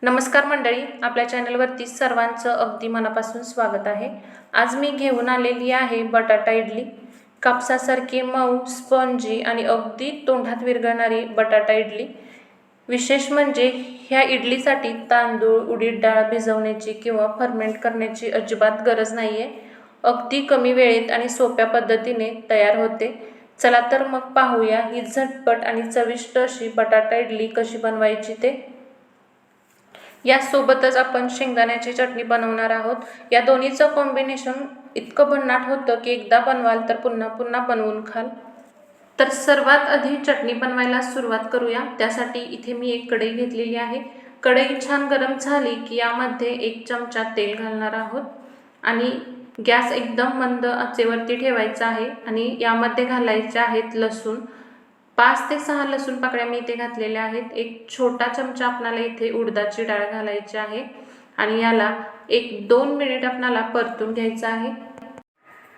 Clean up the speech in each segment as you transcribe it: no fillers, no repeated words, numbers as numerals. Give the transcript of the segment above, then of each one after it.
नमस्कार मंडळी, आपल्या चॅनलवरती सर्वांचं अगदी मनापासून स्वागत आहे। आज मी घेऊन आलेली आहे बटाटा इडली। कापसासारखी मऊ, स्पॉन्जी आणि अगदी तोंडात विरघळणारी बटाटा इडली। विशेष म्हणजे ह्या इडलीसाठी तांदूळ, उडीद डाळ भिजवण्याची किंवा फर्मेंट करण्याची अजिबात गरज नाहीये। अगदी कमी वेळेत आणि सोप्या पद्धतीने तयार होते। चला तर मग पाहूया ही झटपट आणि चविष्ट अशी बटाटा इडली कशी बनवायची ते। यासोबतच आपण शेंगदाण्याची चटणी बनवणार आहोत। या दोन्हीचं कॉम्बिनेशन इतकं भन्नाट होतं की एकदा बनवाल तर पुन्हा पुन्हा बनवून खाल। तर सर्वात आधी चटणी बनवायला सुरुवात करूया। त्यासाठी इथे मी एक कढई घेतलेली आहे। कढई छान गरम झाली की यामध्ये 1 चमचा तेल घालणार आहोत आणि गॅस एकदम मंद आचेवरती ठेवायचा आहे आणि यामध्ये घालायचे आहेत लसूण। 5 ते 6 लसूण पाकळ्या मी इथे घातलेल्या आहेत। एक छोटा चमचा आपल्याला इथे उडदाची डाळ घालायची आहे आणि याला 1-2 मिनिट आपल्याला परतून घ्यायचं आहे।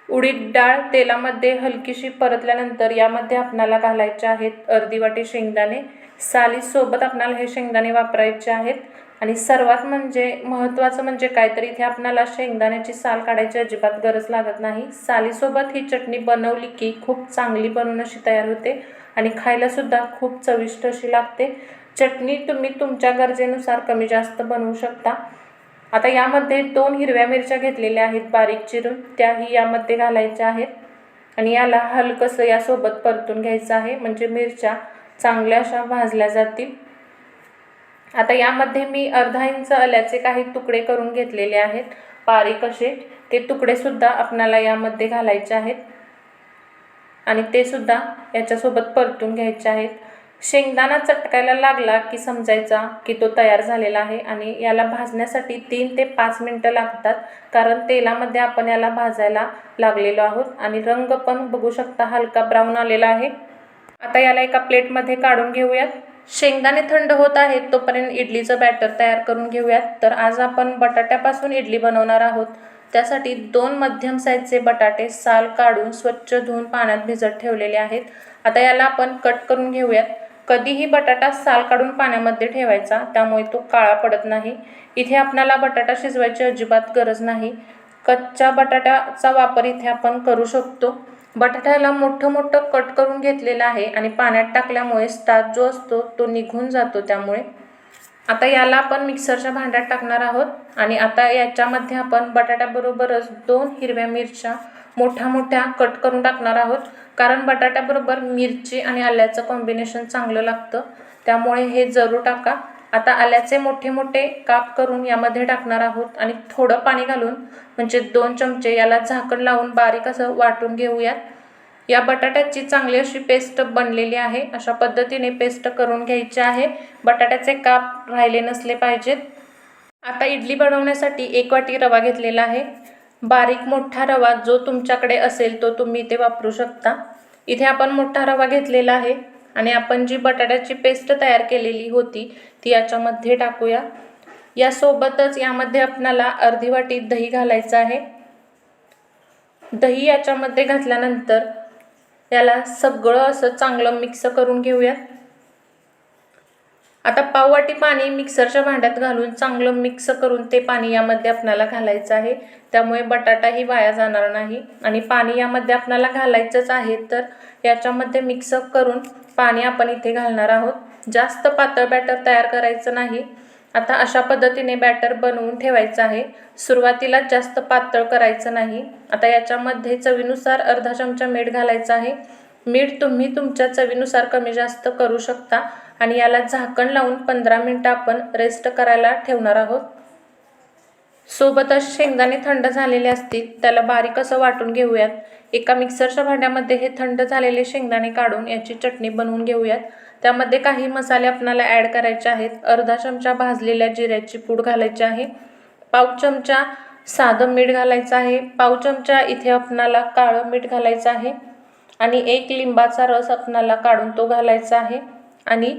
उडीद डाळ तेलामध्ये हलकीशी परतल्यानंतर यामध्ये आपल्याला घालायचे आहेत अर्धी वाटी शेंगदाणे। सालीसोबत आपल्याला हे शेंगदाणे वापरायचे आहेत आणि सर्वात महत्त्वाचं म्हणजे काय तर इथे आपल्याला शेंगदाण्याची साल काढायची अजिबात गरज लागत नाही। सालीसोबत ही चटणी बनवली की खूप चांगली बनून अशी तयार होते आणि खायला सुद्धा खूप चविष्ट अशी लागते। चटणी तुम्ही तुमच्या गरजेनुसार कमी जास्त बनवू शकता। आता यामध्ये 2 हिरव्या मिरच्या घेतलेल्या आहेत बारीक चिरून, त्याही यामध्ये घालायच्या आहेत आणि याला हलकसं यासोबत परतून घ्यायचं आहे म्हणजे मिरच्या चांगल्या अशा भाजल्या जातील। आता यामध्ये मी अर्धा इंच आल्याचे काही तुकडे करून घेतलेले आहेत बारीक असे। ते तुकडे सुद्धा आपल्याला यामध्ये घालायचे आहेत आणि ते सुद्धा याच्यासोबत परतून घ्यायचे आहेत। शेंगदाणा चटकायला लागला की समजायचा की तो तयार झालेला आहे आणि याला भाजण्यासाठी 3 ते 5 मिनिटं लागतात, कारण तेलामध्ये आपण याला भाजायला लागलेलो आहोत आणि रंग पण बघू शकता हलका ब्राऊन आलेला आहे। आता याला एका प्लेटमध्ये काढून घेऊयात। शेंगदाणे थंड होत आहेत तोपर्यंत इडलीचं बॅटर तयार करून घेऊयात। तर आज आपण बटाट्यापासून इडली बनवणार आहोत। त्यासाठी 2 मध्यम साईजचे बटाटे साल काढून स्वच्छ धुवून पाण्यात भिजत ठेवलेले आहेत। आता याला आपण कट करून घेऊयात। कधीही बटाटा साल काढून पाण्यामध्ये ठेवायचा, त्यामुळे तो काळा पडत नाही। इथे आपल्याला बटाटा शिजवायची अजिबात गरज नाही। कच्च्या बटाट्याचा वापर इथे आपण करू शकतो। बटाट्याला मोठं मोठं कट करून घेतलेलं आहे आणि पाण्यात टाकल्यामुळे स्टार्च जो असतो तो निघून जातो। त्यामुळे आता याला आपण मिक्सरच्या भांड्यात टाकणार आहोत आणि आता याच्यामध्ये आपण बटाट्याबरोबरच 2 हिरव्या मिरच्या मोठ्या मोठ्या कट करून टाकणार आहोत, कारण बटाट्याबरोबर मिरची आणि आल्याचं कॉम्बिनेशन चांगलं लागतं, त्यामुळे हे जरूर टाका। आता आल्याचे मोठे मोठे काप करून यामध्ये टाकणार आहोत आणि थोडं पाणी घालून म्हणजे 2 चमचे याला झाकण लावून बारीक असं वाटून घेऊयात। या बटाट्याची चांगली अशी पेस्ट बनलेली आहे। अशा पद्धतीने पेस्ट करून घ्यायची आहे। बटाट्याचे काप राहिले नसले पाहिजेत। आता इडली बनवण्यासाठी 1 वाटी रवा घेतलेला आहे। बारीक मोठा रवा जो तुमच्याकडे असेल तो तुम्ही इथे वापरू शकता। इथे आपण मोठा रवा घेतलेला आहे आणि आपण जी बटाट्याची पेस्ट तयार केलेली होती ती याच्यामध्ये टाकूया। यासोबतच यामध्ये आपल्याला अर्धी वाटी दही घालायचं आहे। दही याच्यामध्ये घातल्यानंतर याला सगळं असं चांगलं मिक्स करून घेऊयात। आता पाव वाटी पाणी मिक्सरच्या भांड्यात घालून चांगलं मिक्स करून ते पाणी यामध्ये आपल्याला घालायचं आहे, त्यामुळे बटाटाही वाया जाणार नाही आणि पाणी यामध्ये आपल्याला घालायचंच आहे। तर याच्यामध्ये मिक्स करून पाणी आपण इथे घालणार आहोत। जास्त पातळ बॅटर तयार करायचं नाही। आता अशा पद्धतीने बॅटर बनवून ठेवायचं आहे। सुरुवातीला जास्त पातळ करायचं नाही। आता याच्यामध्ये चवीनुसार अर्धा चमचा मीठ घालायचं आहे। मीठ तुम्ही तुमच्या चवीनुसार कमी जास्त करू शकता आणि याला झाकण लावून 15 मिनिटं आपण रेस्ट करायला ठेवणार आहोत। सोबतच शेंगदाणे थंड झालेले असतील त्याला बारीक असं वाटून घेऊयात। एका मिक्सरच्या भांड्यामध्ये हे थंड झालेले शेंगदाणे काढून याची चटणी बनवून घेऊयात। त्यामध्ये काही मसाले आपल्याला ॲड करायचे आहेत। अर्धा चमचा भाजलेल्या जिऱ्याची पूड घालायची आहे। पाव चमचा साधं मीठ घालायचं आहे। पाव चमचा इथे आपल्याला काळं मीठ घालायचं आहे आणि 1 लिंबाचा रस आपल्याला काढून तो घालायचा आहे आणि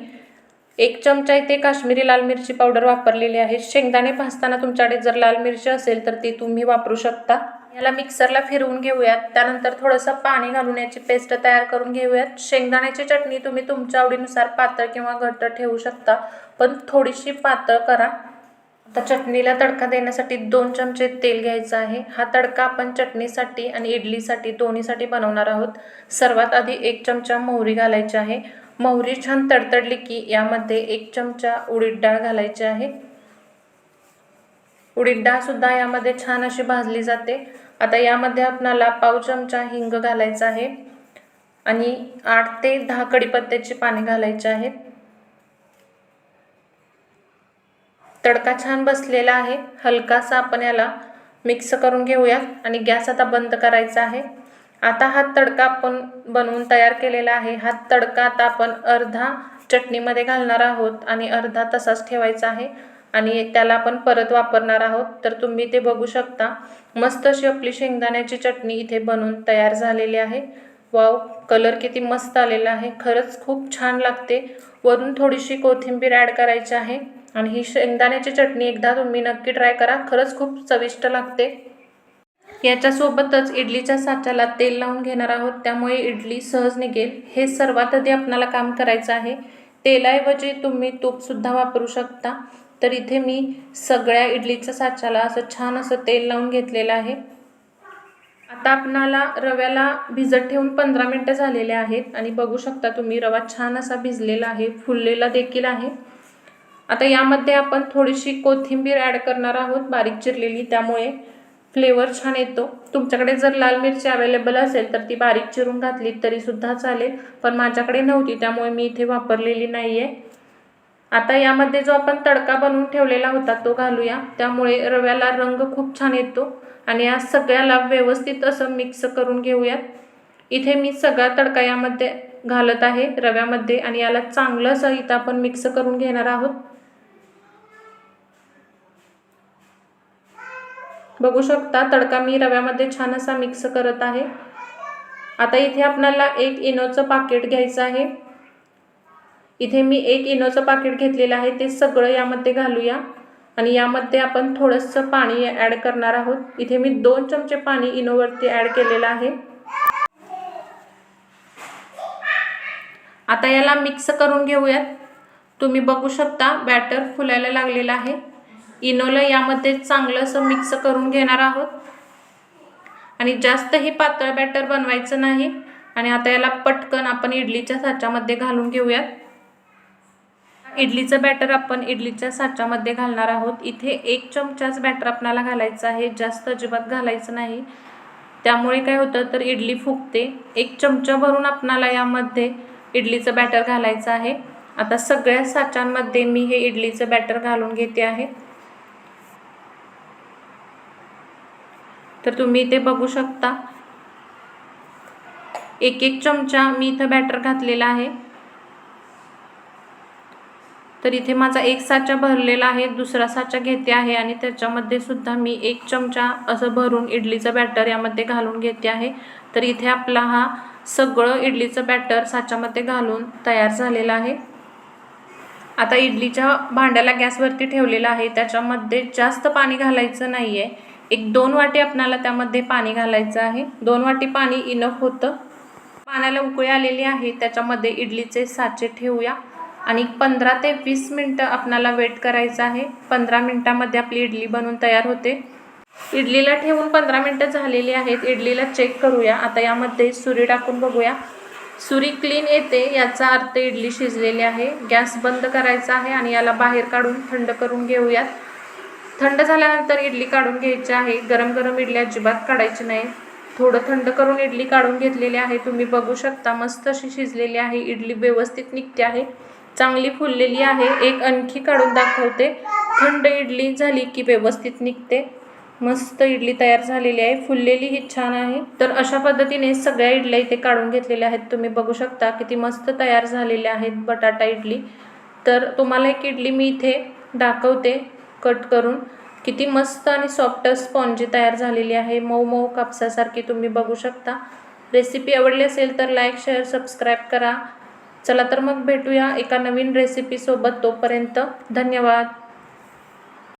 1 चमचा इथे काश्मीरी लाल मिरची पावडर वापरलेली आहे। शेंगदाणे भाजताना तुमच्याकडे जर लाल मिरची असेल तर ती तुम्ही वापरू शकता। याला मिक्सरला फिरवून घेऊयात। त्यानंतर थोडंसं पाणी घालून याची पेस्ट तयार करून घेऊयात। शेंगदाण्याची चटणी तुम्ही तुमच्या आवडीनुसार पातळ किंवा घट्ट ठेवू शकता, पण थोडीशी पातळ करा। आता चटणीला तडका देण्यासाठी 2 चमचे तेल घ्यायचं आहे. हा तडका आपण चटणीसाठी आणि इडलीसाठी दोन्हीसाठी बनवणार आहोत. सर्वात आधी 1 चमचा मोहरी घालायची आहे. मोहरी छान तडतडली की यामध्ये 1 चमचा उडीद डाळ घालायची आहे. उडीद डाळ सुद्धा यामध्ये छान अशी भाजली जाते. आता यामध्ये आपणाला पाव चमचा हिंग घालायचा आहे आणि 8 ते 10 कढीपत्त्याची पाने घालायची आहेत. तडका छान बसलेला आहे. हलकासा आपण याला मिक्स करून घेऊया आणि गॅस आता बंद करायचा आहे. आता हा तडका आपण बनवून तयार केलेला आहे. हा तडका आता आपण अर्धा चटणीमध्ये घालणार आहोत आणि अर्धा तसाच ठेवायचा आहे आणि त्याला आपण परत वापरणार आहोत. तर तुम्ही ते बघू शकता. मस्त अशी आपली शेंगदाण्याची चटणी इथे बनवून तयार झालेली आहे. वाव, कलर किती मस्त आलेला आहे. खरंच खूप छान लागते. वरून थोडीशी कोथिंबीर ॲड करायची आहे आणि ही शेंगदाण्याची चटणी एकदा तुम्ही नक्की ट्राय करा. खरंच खूप चविष्ट लागते. याच्यासोबतच इडलीच्या साच्याला तेल लावून घेणार आहोत, त्यामुळे इडली सहज निघेल. हे सर्वात आधी आपल्याला काम करायचं आहे. तेलाऐवजी तुम्ही तूपसुद्धा वापरू शकता. तर इथे मी सगळ्या इडलीच्या साच्याला असं छान असं तेल लावून घेतलेलं आहे. आता आपणाला रव्याला भिजत ठेवून 15 मिनटं झालेले आहेत आणि बघू शकता तुम्ही रवा छान असा भिजलेला आहे, फुललेला देखील आहे. आता यामध्ये आपण थोडीशी कोथिंबीर ॲड करणार आहोत बारीक चिरलेली, त्यामुळे फ्लेवर छान येतो. तुमच्याकडे जर लाल मिरची अवेलेबल असेल तर ती बारीक चिरून घातली तरीसुद्धा चालेल, पण माझ्याकडे नव्हती त्यामुळे मी इथे वापरलेली नाही आहे. आता यामध्ये जो आपण तडका बनवून ठेवलेला होता तो घालूया, त्यामुळे रव्याला रंग खूप छान येतो आणि या सगळ्याला व्यवस्थित असं मिक्स करून घेऊयात. इथे मी सगळा तडका यामध्ये घालत आहे रव्यामध्ये आणि याला चांगलं असं इथं आपण मिक्स करून घेणार आहोत. बघू शकता तडका मी रव्यामध्ये छान असा मिक्स करत आहे. आता इथे आपल्याला 1 इनोचं पाकिट घ्यायचं आहे. इथे मी 1 इनोचं पाकिट घेतलेलं आहे. ते सगळं यामध्ये घालूया आणि यामध्ये आपण थोडंसं पाणी ॲड करणार आहोत. इथे मी 2 चमचे पाणी इनोवरती ॲड केलेलं आहे. आता याला मिक्स करून घेऊयात. तुम्ही बघू शकता बॅटर फुलायला लागलेलं आहे. इनोला यामध्ये चांगलं असं मिक्स करून घेणार आहोत आणि जास्तही पातळ बॅटर बनवायचं नाही. आणि आता याला पटकन आपण इडलीच्या साच्यामध्ये घालून घेऊयात. इडलीचं बॅटर आपण इडलीच्या साच्यामध्ये घालणार आहोत. इथे 1 चमचाच बॅटर आपल्याला घालायचं आहे, जास्त अजिबात घालायचं नाही. त्यामुळे काय होतं तर इडली फुगते. 1 चमचा भरून आपल्याला यामध्ये इडलीचं बॅटर घालायचं आहे. आता सगळ्या साच्यांमध्ये मी हे इडलीचं बॅटर घालून घेते आहे. तर तुम्ही इथे बघू शकता 1 चमचा मी इथं बॅटर घातलेला आहे. तर इथे माझा 1 साचा भरलेला आहे. दुसरा साचा घेते आहे आणि त्याच्यामध्ये सुद्धा मी 1 चमचा असं भरून इडलीचं बॅटर यामध्ये घालून घेते आहे. तर इथे आपला हा सगळं इडलीचं बॅटर साच्यामध्ये घालून तयार झालेला आहे. आता इडलीच्या भांड्याला गॅसवरती ठेवलेला आहे. त्याच्यामध्ये जास्त पाणी घालायचं नाही आहे. 1-2 वाटी आपल्याला त्यामध्ये पाणी घालायचं आहे. 2 वाटी पाणी इनफ होतं. पाण्याला उकळी आलेली आहे. त्याच्यामध्ये इडलीचे साचे ठेवूया आणि 15 ते 20 मिनटं आपल्याला वेट करायचं आहे. 15 मिनटामध्ये आपली इडली बनवून तयार होते. इडलीला ठेवून 15 मिनटं झालेली आहेत. इडलीला चेक करूया. आता यामध्ये सुरी टाकून बघूया. सुरी क्लीन येते, याचा अर्थ इडली शिजलेली आहे. गॅस बंद करायचा आहे आणि याला बाहेर काढून थंड करून घेऊयात. थंड झाल्यानंतर इडली काढून घ्यायची आहे. गरम गरम इडली अजिबात काढायची नाही. थोडं थंड करून इडली काढून घेतलेली आहे. तुम्ही बघू शकता मस्त अशी शिजलेली आहे. इडली व्यवस्थित निघते आहे, चांगली फुललेली आहे. एक आणखी काढून दाखवते. थंड इडली झाली की व्यवस्थित निघते. मस्त इडली तयार झालेली आहे, फुललेली ही छान आहे. तर अशा पद्धतीने सगळ्या इडल्या इथे काढून घेतलेल्या आहेत. तुम्ही बघू शकता किती मस्त तयार झालेल्या आहेत बटाटा इडली. तर तुम्हाला एक इडली मी इथे दाखवते कट करून. किती मस्त आणि सॉफ्ट स्पॉन्जी तयार झालेली आहे, मऊ मऊ कापसासारखी. तुम्ही बघू शकता. रेसिपी आवडली असेल तर लाईक, शेअर, सबस्क्राईब करा. चला तर मग भेटूया एका नवीन रेसिपीसोबत. तोपर्यंत धन्यवाद.